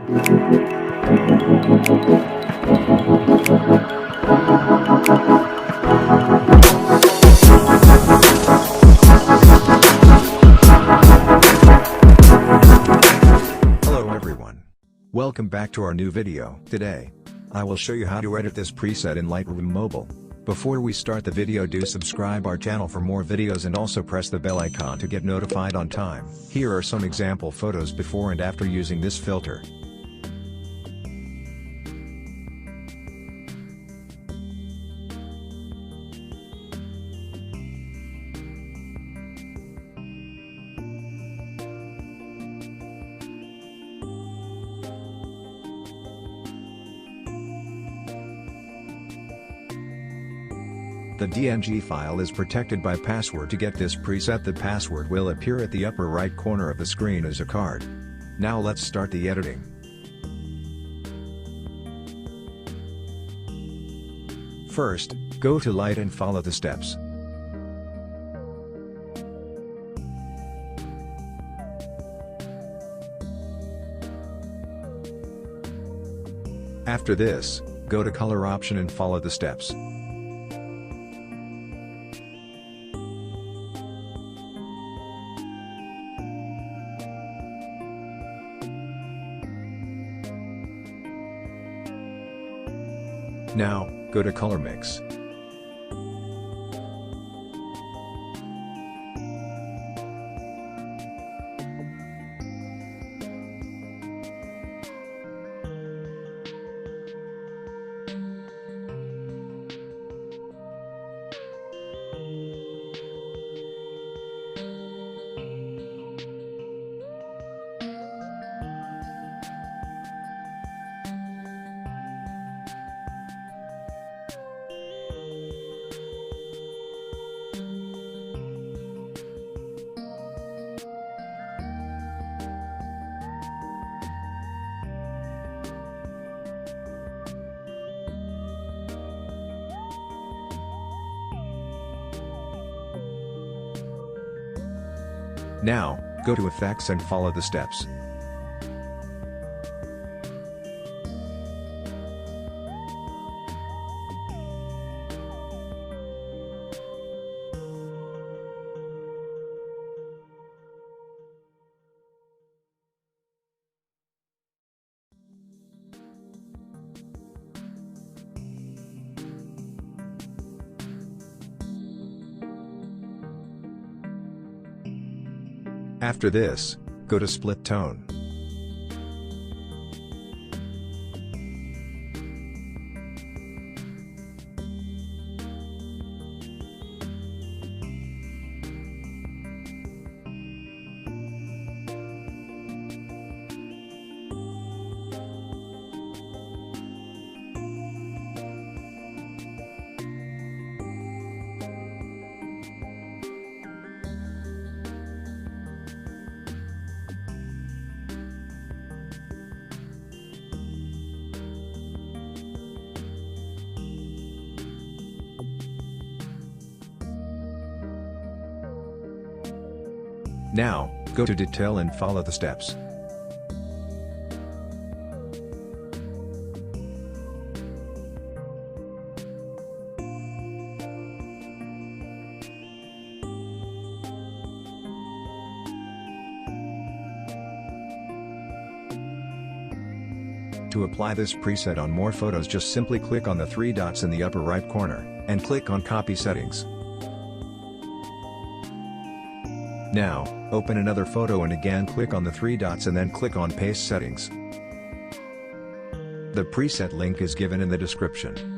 Hello everyone. Welcome back to our new video. Today, I will show you how to edit this preset in Lightroom Mobile. Before we start the video, do subscribe our channel for more videos and also press the bell icon to get notified on time. Here are some example photos before and after using this filter. The DNG file is protected by password. To get this preset, the password will appear at the upper right corner of the screen as a card. Now let's start the editing. First, go to Light and follow the steps. After this, go to Color option and follow the steps. Now, go to Color Mix. Now, go to Effects and follow the steps. After this, go to Split Tone. Now, go to Detail and follow the steps. To apply this preset on more photos, just simply click on the three dots in the upper right corner, and click on Copy Settings. Now, open another photo and again click on the three dots and then click on Paste Settings. The preset link is given in the description.